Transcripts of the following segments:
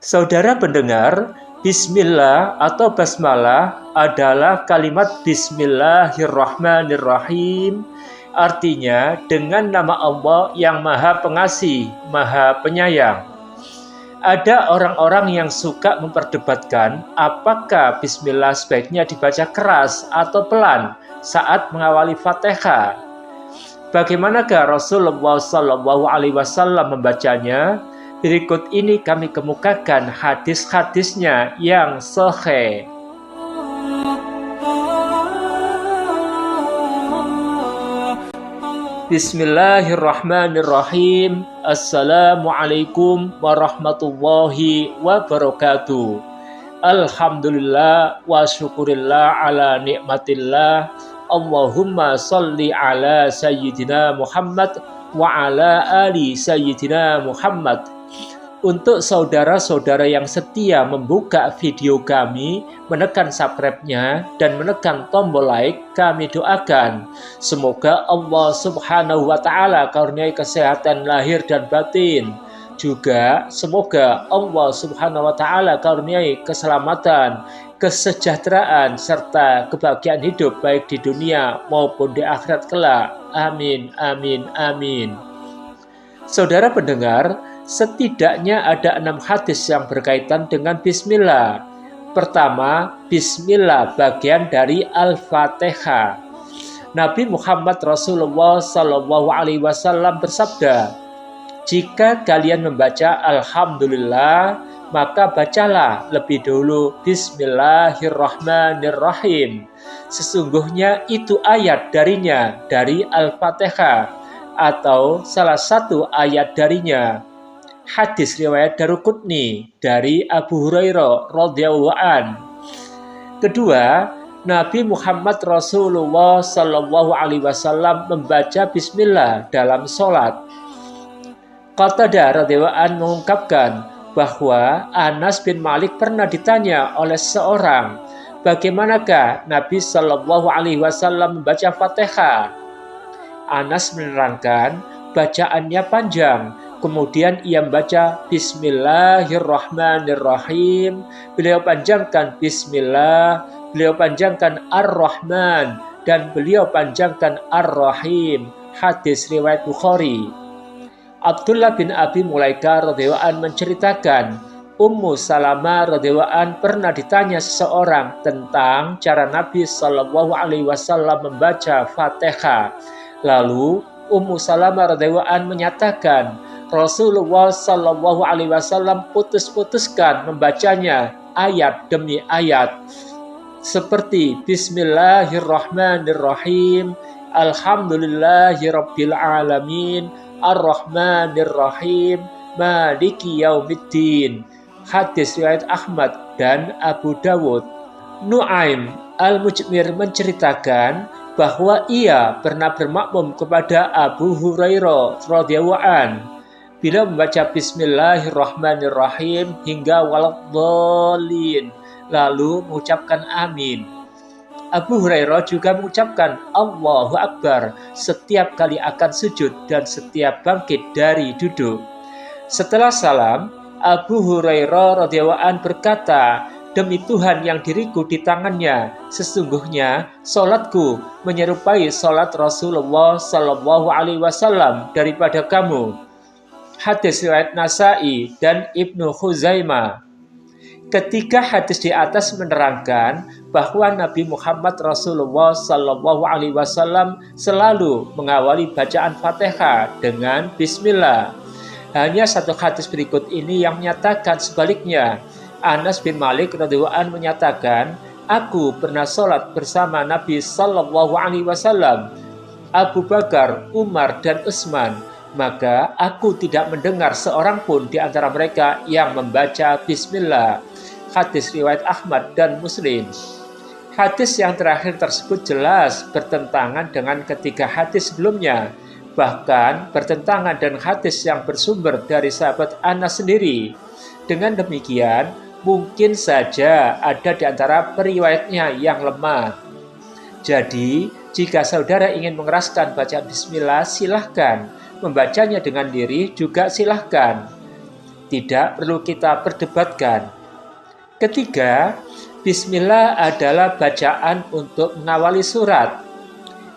Saudara pendengar, Bismillah atau Basmalah adalah kalimat Bismillahirrahmanirrahim. Artinya dengan nama Allah yang Maha Pengasih, Maha Penyayang. Ada orang-orang yang suka memperdebatkan apakah Bismillah sebaiknya dibaca keras atau pelan saat mengawali Fatihah. Bagaimanakah Rasulullah SAW membacanya? Berikut ini kami kemukakan hadis-hadisnya yang sahih. Bismillahirrahmanirrahim. Assalamualaikum warahmatullahi wabarakatuh. Alhamdulillah wa syukurillah ala nikmatillah. Allahumma salli ala Sayyidina Muhammad wa ala ali Sayyidina Muhammad. Untuk saudara-saudara yang setia membuka video kami, menekan subscribe-nya dan menekan tombol like, kami doakan semoga Allah Subhanahu wa Ta'ala karuniai kesehatan lahir dan batin. Juga semoga Allah Subhanahu wa Ta'ala karuniai keselamatan, kesejahteraan serta kebahagiaan hidup baik di dunia maupun di akhirat kelak. Amin, amin, amin. Saudara pendengar, setidaknya ada 6 hadis yang berkaitan dengan Bismillah. Pertama, Bismillah bagian dari Al-Fatihah. Nabi Muhammad Rasulullah SAW bersabda, jika kalian membaca Alhamdulillah, maka bacalah lebih dulu Bismillahirrahmanirrahim. Sesungguhnya itu ayat darinya dari Al-Fatihah atau salah satu ayat darinya. Hadis riwayat Daruqutni dari Abu Hurairah radhiyallahu an. Kedua, Nabi Muhammad Rasulullah SAW membaca Bismillah dalam sholat. Qatadah radhiyallahu an mengungkapkan bahwa Anas bin Malik pernah ditanya oleh seseorang, bagaimanakah Nabi SAW membaca Fatihah? Anas menerangkan, bacaannya panjang. Kemudian ia membaca Bismillahirrahmanirrahim. Beliau panjangkan Bismillah, beliau panjangkan Ar-Rahman, dan beliau panjangkan Ar-Rahim. Hadis riwayat Bukhari. Abdullah bin Abi Mulaika radhiyallahu an menceritakan, Ummu Salamah radhiyallahu an pernah ditanya seseorang tentang cara Nabi SAW membaca Fatihah. Lalu Ummu Salamah radhiyallahu an menyatakan, Rasulullah SAW putus-putuskan membacanya ayat demi ayat, seperti Bismillahirrahmanirrahim, Alhamdulillahirabbil alamin, Ar-Rahmanirrahim, Maliki Yaumiddin. Hadis riwayat Ahmad dan Abu Dawud. Nu'aim Al-Mujmir menceritakan bahwa ia pernah bermakmum kepada Abu Hurairah radhiyallahu an bila membaca Bismillahirrahmanirrahim hingga waladhdallin, lalu mengucapkan amin. Abu Hurairah juga mengucapkan Allahu Akbar setiap kali akan sujud dan setiap bangkit dari duduk. Setelah salam, Abu Hurairah radhiyallahu an berkata, demi Tuhan yang diriku di tangannya, sesungguhnya solatku menyerupai solat Rasulullah SAW daripada kamu. Hadis riwayat Nasa'i dan Ibnu Khuzaimah. Ketiga hadis di atas menerangkan bahwa Nabi Muhammad Rasulullah SAW selalu mengawali bacaan Fatihah dengan Bismillah. Hanya satu hadis berikut ini yang menyatakan sebaliknya. Anas bin Malik radhiyallahu an menyatakan, aku pernah sholat bersama Nabi SAW, Abu Bakar, Umar, dan Utsman. Maka aku tidak mendengar seorang pun di antara mereka yang membaca Bismillah. Hadis riwayat Ahmad dan Muslim. Hadis yang terakhir tersebut jelas bertentangan dengan ketiga hadis sebelumnya. Bahkan bertentangan dengan hadis yang bersumber dari sahabat Anas sendiri. Dengan demikian, mungkin saja ada di antara periwayatnya yang lemah. Jadi, jika saudara ingin mengeraskan bacaan Bismillah, silahkan. Membacanya dengan diri juga silahkan. Tidak perlu kita perdebatkan. Ketiga, Bismillah adalah bacaan untuk mengawali surat.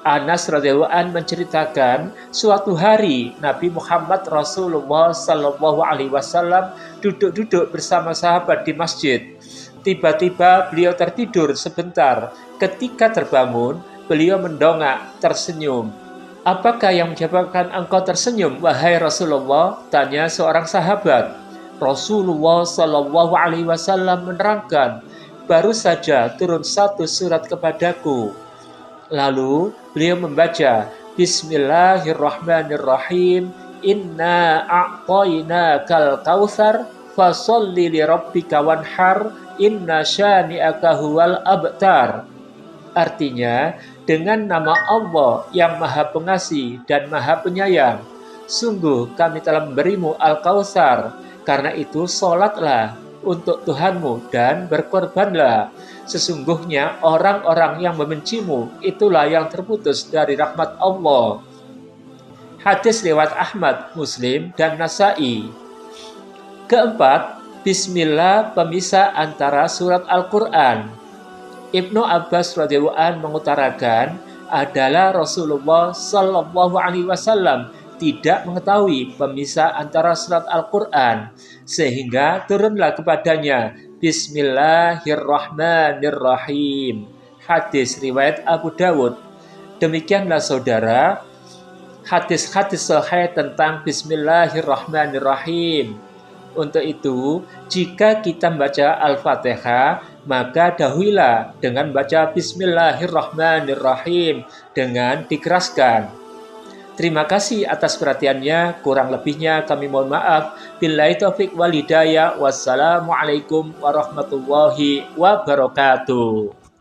Anas radhiyallahu an menceritakan suatu hari Nabi Muhammad Rasulullah Sallallahu Alaihi Wasallam duduk-duduk bersama sahabat di masjid. Tiba-tiba beliau tertidur sebentar. Ketika terbangun, beliau mendongak, tersenyum. Apakah yang menyebabkan engkau tersenyum, wahai Rasulullah? Tanya seorang sahabat. Rasulullah Sallallahu Alaihi Wasallam menerangkan, baru saja turun satu surat kepadaku. Lalu beliau membaca Bismillahirrahmanirrahim, Inna a'tainakal kautsar fasholli li rabbika wanhar, inna syani'aka huwal abtar. Artinya, dengan nama Allah yang Maha Pengasih dan Maha Penyayang, sungguh kami telah memberimu Al-Kautsar, karena itu sholatlah untuk Tuhanmu dan berkorbanlah. Sesungguhnya orang-orang yang membencimu itulah yang terputus dari rahmat Allah. Hadis riwayat Ahmad, Muslim, dan Nasa'i. Keempat, Bismillah pemisah antara surat Al-Quran. Ibnu Abbas radhiyallahu an mengutarakan adalah Rasulullah Sallallahu Alaihi Wasallam tidak mengetahui pemisah antara surat Al-Quran, sehingga turunlah kepadanya Bismillahirrahmanirrahim. Hadis riwayat Abu Dawud. Demikianlah saudara, hadis-hadis sahih tentang Bismillahirrahmanirrahim. Untuk itu, jika kita membaca Al-Fatihah, maka dahululah dengan baca Bismillahirrahmanirrahim dengan dikeraskan. Terima kasih atas perhatiannya, kurang lebihnya kami mohon maaf. Billahi taufik wal hidayah. Wassalamualaikum warahmatullahi wabarakatuh.